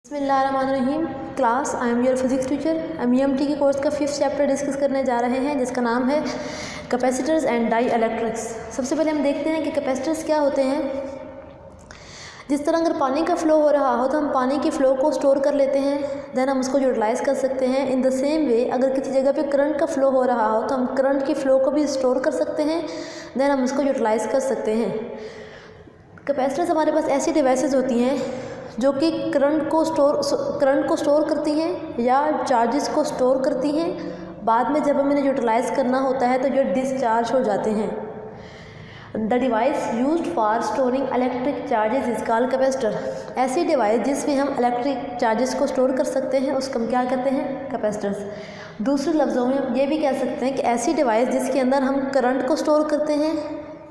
बिस्मिल्लाहिर्रहमानिर्रहीम। Class I am your physics teacher. हम EMT के कोर्स का 5th चैप्टर डिस्कस करने जा रहे हैं जिसका नाम है कैपेसिटर्स एंड डाई इलेक्ट्रिक्स। सबसे पहले हम देखते हैं कि कैपेसिटर्स क्या होते हैं। जिस तरह अगर पानी का फ़्लो हो रहा हो तो हम पानी की फ़्लो को स्टोर कर लेते हैं, देन हम उसको यूटिलाइज़ कर सकते हैं। इन द सेम वे अगर किसी जगह पे करंट का फ़्लो हो रहा हो तो हम करंट की फ़्लो को भी स्टोर कर सकते हैं, देन हम उसको यूटिलाइज़ कर सकते हैं। कैपेसिटर्स हमारे पास ऐसी डिवाइसेस होती हैं जो कि करंट को स्टोर करती हैं या चार्जेस को स्टोर करती हैं। बाद में जब हमें इन्हें यूटिलाइज़ करना होता है तो ये डिस्चार्ज हो जाते हैं। The device used for storing electric charges is called capacitor. ऐसी डिवाइस जिसमें हम इलेक्ट्रिक चार्जेस को स्टोर कर सकते हैं उसको हम क्या कहते हैं, कैपेसिटर्स। दूसरे लफ्ज़ों में हम ये भी कह सकते हैं कि ऐसी डिवाइस जिसके अंदर हम करंट को स्टोर करते हैं,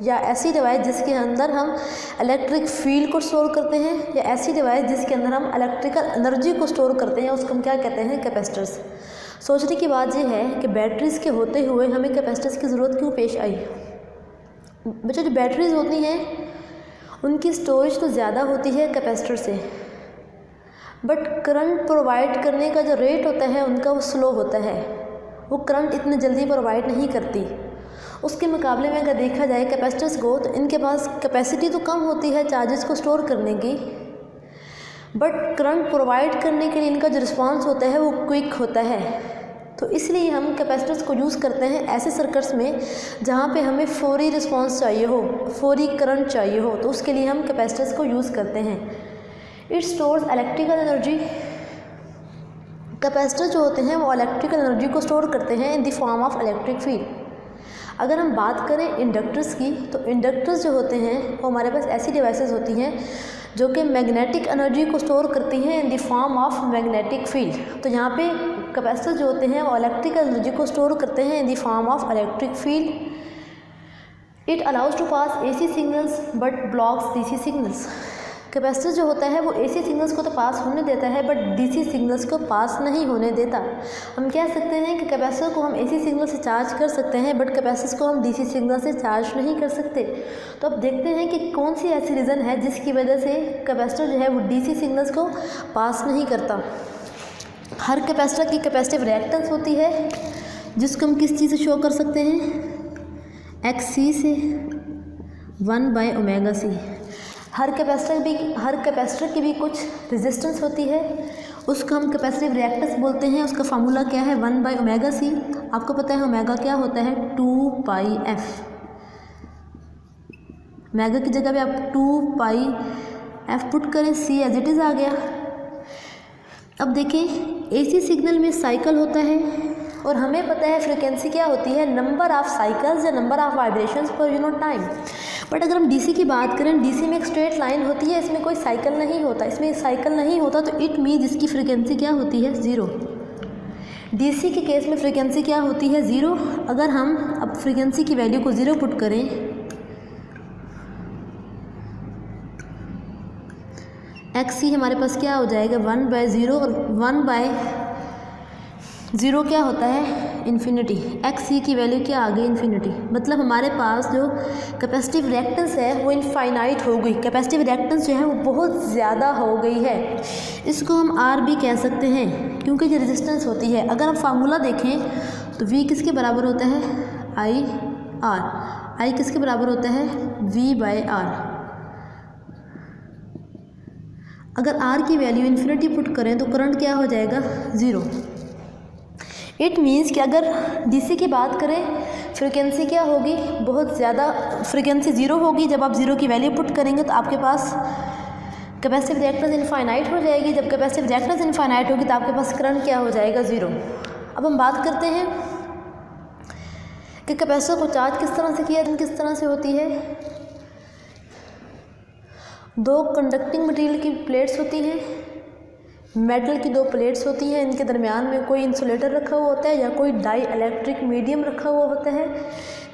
या ऐसी डिवाइस जिसके अंदर हम इलेक्ट्रिक फील्ड को स्टोर करते हैं, या ऐसी डिवाइस जिसके अंदर हम इलेक्ट्रिकल एनर्जी को स्टोर करते हैं, उसको हम क्या कहते हैं, कैपेसिटर्स। सोचने की बात यह है कि बैटरीज़ के होते हुए हमें कैपेसिटर्स की ज़रूरत क्यों पेश आई। बच्चों, जो बैटरीज़ होती हैं उनकी स्टोरेज तो ज़्यादा होती है कैपेसिटर से, बट करंट प्रोवाइड करने का जो रेट होता है उनका वो स्लो होता है, वो करंट इतने जल्दी प्रोवाइड नहीं करती। उसके मुकाबले में अगर देखा जाए कैपेसिटर्स को, तो इनके पास कैपेसिटी तो कम होती है चार्जेस को स्टोर करने की, बट करंट प्रोवाइड करने के लिए इनका जो रिस्पांस होता है वो क्विक होता है। तो इसलिए हम कैपेसिटर्स को यूज़ करते हैं ऐसे सर्किट्स में जहाँ पे हमें फौरी रिस्पांस चाहिए हो, फौरी करंट चाहिए हो, तो उसके लिए हम कैपेसिटर्स को यूज़ करते हैं। It stores electrical energy. Capacitor जो होते हैं वो इलेक्ट्रिकल एनर्जी को स्टोर करते हैं in the form of electric field. अगर हम बात करें इंडक्टर्स की, तो इंडक्टर्स जो होते हैं वो हमारे पास ऐसी डिवाइसेस होती हैं जो कि मैग्नेटिक एनर्जी को स्टोर करती हैं in the form of magnetic field. तो यहाँ पे कैपेसिटर जो होते हैं वो इलेक्ट्रिकल एनर्जी को स्टोर करते हैं in the form of electric field. It allows to pass AC signals but blocks DC signals. Capacitor जो होता है वो AC सिग्नल्स को तो पास होने देता है बट DC सिग्नल्स को पास नहीं होने देता। हम कह सकते हैं कि कैपेसिटर को हम AC सिग्नल से चार्ज कर सकते हैं बट कैपेसिटर को हम DC सिग्नल से चार्ज नहीं कर सकते। तो अब देखते हैं कि कौन सी ऐसी रीज़न है जिसकी वजह से कैपेसिटर जो है वो DC सिग्नल्स को पास नहीं करता। हर कैपेसिटर की कैपेसिटिव रिएक्टेंस होती है जिसको हम किस चीज़ से शो कर सकते हैं, XC से 1/ωc। हर कैपेसिटर की भी कुछ रेजिस्टेंस होती है, उसको हम कैपेसिटिव रिएक्टेंस बोलते हैं। उसका फार्मूला क्या है, 1/ωc। आपको पता है ओमेगा क्या होता है, 2πf। ओमेगा की जगह पे आप 2πf पुट करें, C एज इट इज़ आ गया। अब देखें AC सिग्नल में साइकिल होता है और हमें पता है फ्रिक्वेंसी क्या होती है, नंबर ऑफ साइकिल्स या number of vibrations per unit time. But अगर हम DC की बात करें, DC में एक स्ट्रेट लाइन होती है, इसमें कोई साइकिल नहीं होता। इसमें साइकिल नहीं होता तो इट मीन्स इसकी फ्रिक्वेंसी क्या होती है, 0। DC के केस में फ्रिक्वेंसी क्या होती है, 0। अगर हम अब फ्रिक्वेंसी की वैल्यू को 0 पुट करें, XC हमारे पास क्या हो जाएगा, 1/0 और 1/0 क्या होता है, इन्फिनिटी। XC की वैल्यू क्या आ गई, इन्फिनिटी। मतलब हमारे पास जो कैपेसिटिव रिएक्टेंस है वो इनफाइनाइट हो गई। कैपेसिटिव रिएक्टेंस जो है वो बहुत ज़्यादा हो गई है। इसको हम R भी कह सकते हैं क्योंकि ये रेजिस्टेंस होती है। अगर हम फार्मूला देखें तो V किसके बराबर होता है, IR। I किसके बराबर होता है, V/R। अगर R की वैल्यू इन्फिनिटी पुट करें तो करंट क्या हो जाएगा, 0। इट मीन्स कि अगर DC की बात करें, फ्रिक्वेंसी क्या होगी, बहुत ज़्यादा फ्रिक्वेंसी 0 होगी। जब आप 0 की वैल्यू पुट करेंगे तो आपके पास कैपेसिटिव रिएक्टेंस इनफाइनाइट हो जाएगी। जब कैपेसिटिव रिएक्टेंस इनफाइनाइट होगी तो आपके पास करंट क्या हो जाएगा, 0। अब हम बात करते हैं कि कैपेसिटर को चार्ज किस तरह से किया, किस तरह से होती है। 2 कंडक्टिंग मटेरियल की प्लेट्स होती हैं, मेटल की 2 प्लेट्स होती हैं, इनके दरमियान में कोई इंसुलेटर रखा हुआ होता है या कोई डाई इलेक्ट्रिक मीडियम रखा हुआ होता है,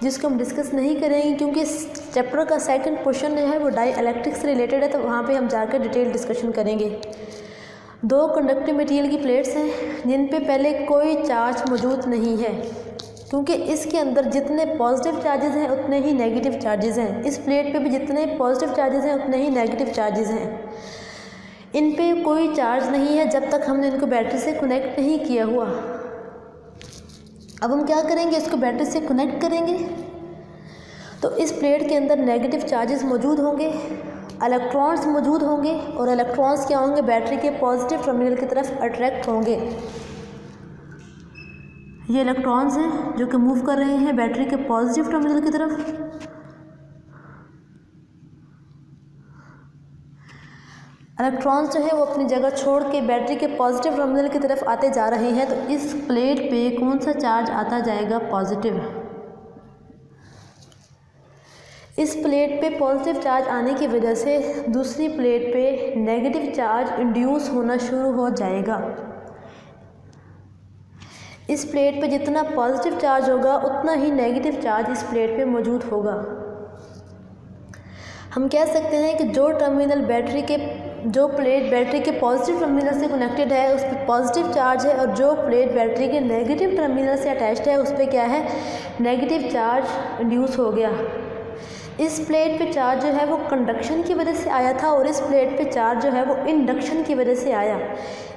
जिसको हम डिस्कस नहीं करेंगे क्योंकि इस चैप्टर का सेकंड पोर्शन जो है वो डाई इलेक्ट्रिक से रिलेटेड है, तो वहाँ पे हम जाकर डिटेल डिस्कशन करेंगे। 2 कंडक्टिव मटेरियल की प्लेट्स हैं जिन पे पहले कोई चार्ज मौजूद नहीं है, क्योंकि इसके अंदर जितने पॉजिटिव चार्जेस हैं उतने ही नेगेटिव चार्जेस हैं। इस प्लेट पे भी जितने पॉजिटिव चार्जेस हैं उतने ही नेगेटिव चार्जेस हैं। इन पे कोई चार्ज नहीं है जब तक हमने इनको बैटरी से कनेक्ट नहीं किया हुआ। अब हम क्या करेंगे, इसको बैटरी से कनेक्ट करेंगे तो इस प्लेट के अंदर नेगेटिव चार्जेस मौजूद होंगे, इलेक्ट्रॉन्स मौजूद होंगे और इलेक्ट्रॉन्स क्या होंगे, बैटरी के पॉजिटिव टर्मिनल की तरफ अट्रैक्ट होंगे। ये इलेक्ट्रॉन्स हैं जो कि मूव कर रहे हैं बैटरी के पॉजिटिव टर्मिनल की तरफ। इलेक्ट्रॉन्स जो है वो अपनी जगह छोड़ के बैटरी के पॉजिटिव टर्मिनल की तरफ आते जा रहे हैं, तो इस प्लेट पे कौन सा चार्ज आता जाएगा, पॉजिटिव। इस प्लेट पे पॉजिटिव चार्ज आने की वजह से दूसरी प्लेट पे नेगेटिव चार्ज इंड्यूस होना शुरू हो जाएगा। इस प्लेट पे जितना पॉजिटिव चार्ज होगा उतना ही नेगेटिव चार्ज इस प्लेट पे मौजूद होगा। हम कह सकते हैं कि जो प्लेट बैटरी के पॉजिटिव टर्मिनल से कनेक्टेड है उस पर पॉजिटिव चार्ज है, और जो प्लेट बैटरी के नेगेटिव टर्मिनल से अटैच्ड है उस पर क्या है, नेगेटिव चार्ज इंड्यूस हो गया। इस प्लेट पे चार्ज जो है वो कंडक्शन की वजह से आया था और इस प्लेट पे चार्ज जो है वो इंडक्शन की वजह से आया।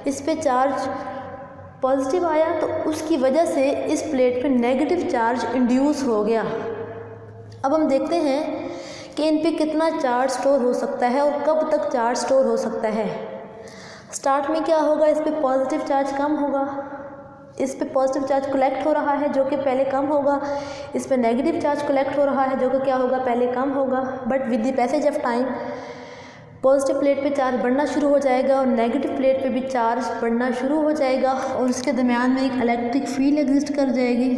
इस पे चार्ज पॉजिटिव आया तो उसकी वजह से इस प्लेट पे नेगेटिव चार्ज इंड्यूस हो गया। अब हम देखते हैं कि इन पे कितना चार्ज स्टोर हो सकता है और कब तक चार्ज स्टोर हो सकता है। स्टार्ट में क्या होगा, इस पे पॉजिटिव चार्ज कम होगा, इस पे पॉजिटिव चार्ज कलेक्ट हो रहा है जो कि पहले कम होगा, इस पे नेगेटिव चार्ज कलेक्ट हो रहा है जो कि क्या होगा, पहले कम होगा। But with the passage of time positive plate पे चार्ज बढ़ना शुरू हो जाएगा और नेगेटिव प्लेट पे भी चार्ज बढ़ना शुरू हो जाएगा और उसके दरमियान में एक इलेक्ट्रिक फील्ड एग्जिस्ट कर जाएगी।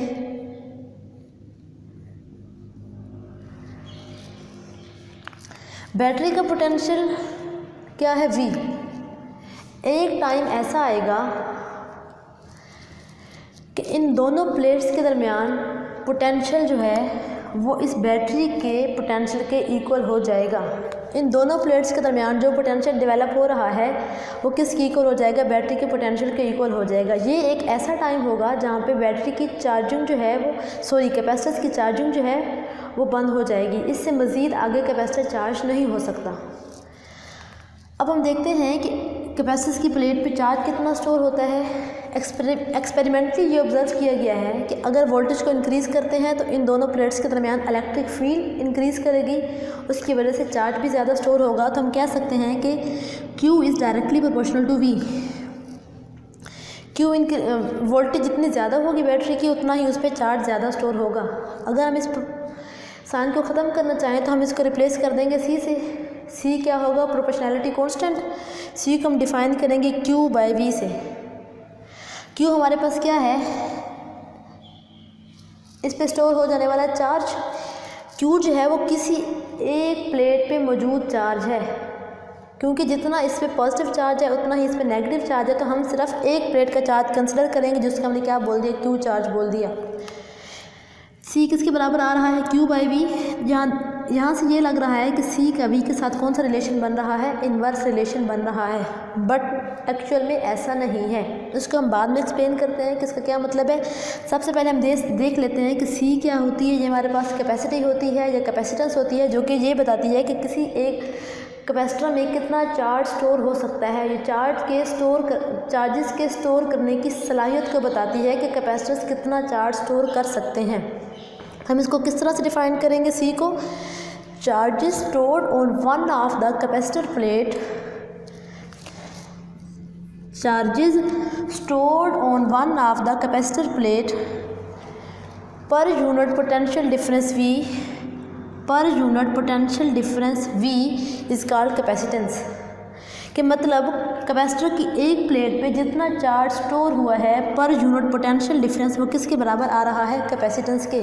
बैटरी का पोटेंशियल क्या है, V। एक टाइम ऐसा आएगा कि इन दोनों प्लेट्स के दरमियान पोटेंशियल जो है वो इस बैटरी के पोटेंशियल के इक्वल हो जाएगा। इन दोनों प्लेट्स के दरमियान जो पोटेंशियल डेवलप हो रहा है वो किसके इक्वल हो जाएगा, बैटरी के पोटेंशियल के इक्वल हो जाएगा। ये एक ऐसा टाइम होगा जहाँ पे बैटरी की चार्जिंग जो है वो कैपेसिटर की चार्जिंग जो है वो बंद हो जाएगी। इससे मज़ीद आगे कैपेसिटर चार्ज नहीं हो सकता। अब हम देखते हैं कि कैपेसिटर की प्लेट पे चार्ज कितना स्टोर होता है। एक्सपेरिमेंटली ये ऑब्जर्व किया गया है कि अगर वोल्टेज को इंक्रीज़ करते हैं तो इन दोनों प्लेट्स के दरमियान इलेक्ट्रिक फील्ड इंक्रीज़ करेगी, उसकी वजह से चार्ज भी ज़्यादा स्टोर होगा। तो हम कह सकते हैं कि Q is directly proportional to V। Voltage जितनी ज़्यादा होगी बैटरी की उतना ही उस पर चार्ज ज़्यादा स्टोर होगा। अगर हम इस साइन को ख़त्म करना चाहें तो हम इसको रिप्लेस कर देंगे C से। C क्या होगा, प्रोपोर्शनैलिटी कांस्टेंट। C को हम डिफ़ाइन करेंगे Q/V से। Q हमारे पास क्या है, इस पे स्टोर हो जाने वाला चार्ज। Q जो है वो किसी एक प्लेट पे मौजूद चार्ज है, क्योंकि जितना इस पे पॉजिटिव चार्ज है उतना ही इस पे नेगेटिव चार्ज है, तो हम सिर्फ एक प्लेट का चार्ज कंसिडर करेंगे जिसका हमने क्या बोल दिया, Q चार्ज बोल दिया। C किसके बराबर आ रहा है, Q/V। यहाँ से ये लग रहा है कि C का V के साथ कौन सा रिलेशन बन रहा है, इन्वर्स रिलेशन बन रहा है, बट एक्चुअल में ऐसा नहीं है। इसको हम बाद में एक्सप्लेन करते हैं कि इसका क्या मतलब है। सबसे पहले हम देख लेते हैं कि C क्या होती है। ये हमारे पास कैपेसिटी होती है या कैपेसिटेंस होती है, जो कि ये बताती है कि किसी एक कैपेसिटर में कितना चार्ज स्टोर हो सकता है। ये चार्जेस के स्टोर करने की सलाहियत को बताती है कि कैपेसिटर्स कितना चार्ज स्टोर कर सकते हैं। हम इसको किस तरह से डिफाइन करेंगे, C को, charges stored on one of the capacitor plate, charges stored on one of the capacitor plate per unit potential difference V, per unit potential difference V is called capacitance. कि मतलब capacitor की एक plate पे जितना charge store हुआ है per unit potential difference वो किसके बराबर आ रहा है, कैपेसिटेंस के।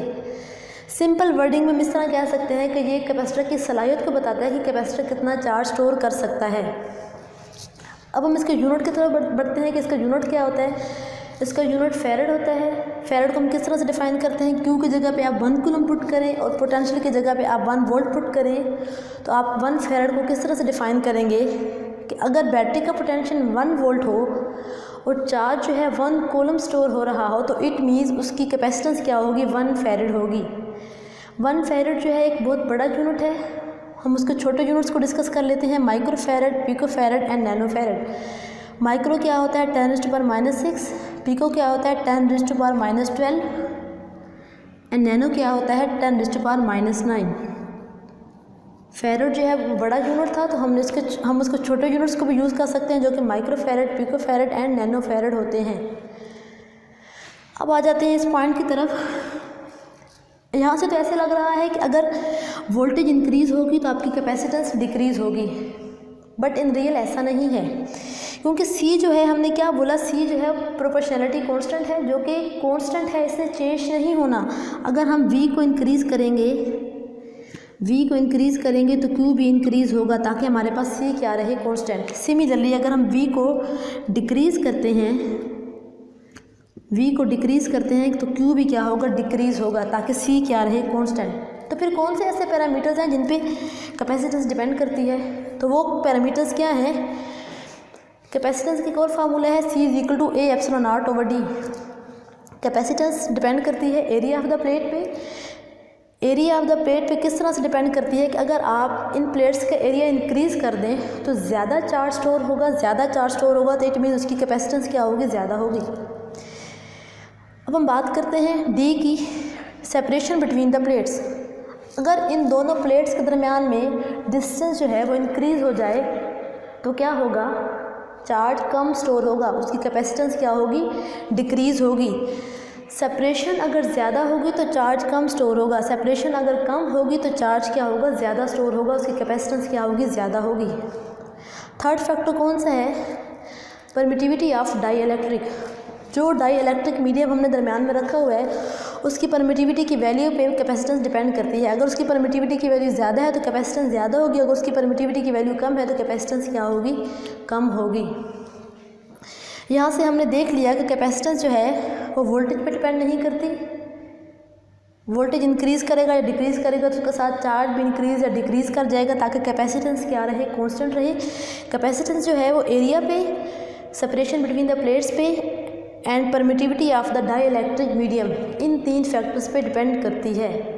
सिंपल वर्डिंग में हम इस तरह कह सकते हैं कि ये कैपेसिटर की सलाहियत को बताता है कि कैपेसिटर कितना चार्ज स्टोर कर सकता है। अब हम इसके यूनिट की तरफ बढ़ते हैं कि इसका यूनिट क्या होता है। इसका यूनिट फेरेड होता है। फेरेड को हम किस तरह से डिफाइन करते हैं, Q की जगह पे आप 1 कूलम पुट करें और पोटेंशियल की जगह पे आप 1 वोल्ट पुट करें, तो आप 1 फेरेड को किस तरह से डिफाइन करेंगे कि अगर बैटरी का पोटेंशियल 1 वोल्ट हो और चार्ज जो है 1 कूलम स्टोर हो रहा हो, तो इट मीन्स उसकी कैपेसिटेंस क्या होगी, 1 फेरेड होगी। 1 फेरेड जो है एक बहुत बड़ा यूनिट है। हम उसके छोटे यूनिट्स को डिस्कस कर लेते हैं, माइक्रोफैरड, पिकोफैरड एंड नैनोफैरड। माइक्रो क्या होता है 10⁻⁻⁶, पिको क्या होता है 10⁻⁻12 एंड नैनो क्या होता है 10⁻⁻9। फैरड जो है वो बड़ा यूनिट था, तो हम उसको छोटे यूनिट्स को भी यूज़ कर सकते हैं जो कि माइक्रोफैरड, पिकोफैरड एंड नैनोफैरड होते हैं। अब आ जाते हैं इस पॉइंट की तरफ। यहाँ से तो ऐसे लग रहा है कि अगर वोल्टेज इंक्रीज़ होगी तो आपकी कैपेसिटेंस डिक्रीज़ होगी, बट इन रियल ऐसा नहीं है, क्योंकि C जो है हमने क्या बोला, C जो है प्रोपोर्शनैलिटी कांस्टेंट है, जो कि कांस्टेंट है, इससे चेंज नहीं होना। अगर हम V को इंक्रीज़ करेंगे तो Q भी इंक्रीज़ होगा, ताकि हमारे पास C क्या रहे, कांस्टेंट। सिमिलरली अगर हम V को डिक्रीज़ करते हैं तो Q भी क्या होगा, डिक्रीज़ होगा, ताकि C क्या रहे, कांस्टेंट। तो फिर कौन से ऐसे पैरामीटर्स हैं जिन पे कैपेसिटेंस डिपेंड करती है, तो वो पैरामीटर्स क्या हैं। कैपेसिटेंस की एक और फार्मूला है C = A∈R/D। कैपेसिटेंस डिपेंड करती है एरिया ऑफ द प्लेट पे। एरिया ऑफ द प्लेट पे किस तरह से डिपेंड करती है कि अगर आप इन प्लेट्स का एरिया इंक्रीज़ कर दें तो ज़्यादा चार्ज स्टोर होगा, तो इट मीन उसकी कैपेसिटेंस क्या होगी, ज़्यादा होगी। अब हम बात करते हैं D की, सेपरेशन बिटवीन द प्लेट्स। अगर इन दोनों प्लेट्स के दरमियान में डिस्टेंस जो है वो इंक्रीज़ हो जाए तो क्या होगा, चार्ज कम स्टोर होगा, उसकी कैपेसिटेंस क्या होगी, डिक्रीज़ होगी। सेपरेशन अगर ज़्यादा होगी तो चार्ज कम स्टोर होगा, सेपरेशन अगर कम होगी तो चार्ज क्या होगा, ज़्यादा स्टोर होगा, उसकी कैपेसिटेंस क्या होगी, ज़्यादा होगी। थर्ड फैक्टर कौन सा है, परमिटिविटी ऑफ डाई इलेक्ट्रिक। जो डाई इलेक्ट्रिक मीडियम हमने दरमियान में रखा हुआ है उसकी परमिटिविटी की वैल्यू पे कैपेसिटेंस डिपेंड करती है। अगर उसकी परमिटिविटी की वैल्यू ज़्यादा है तो कैपेसिटेंस ज़्यादा होगी, अगर उसकी परमिटिविटी की वैल्यू कम है तो कैपेसिटेंस क्या होगी, कम होगी। यहाँ से हमने देख लिया कि कैपेसिटेंस जो है वो वोल्टेज पे डिपेंड नहीं करती। वोल्टेज इंक्रीज़ करेगा या डिक्रीज़ करेगा तो उसके साथ चार्ज भी इंक्रीज़ या डिक्रीज़ कर जाएगा, ताकि कैपेसिटेंस क्या रहे, कांस्टेंट रहे। कैपेसिटेंस जो है वो एरिया पे, सेपरेशन बिटवीन द प्लेट्स पे and permittivity of the dielectric medium, इन 3 फैक्टर्स पे डिपेंड करती है।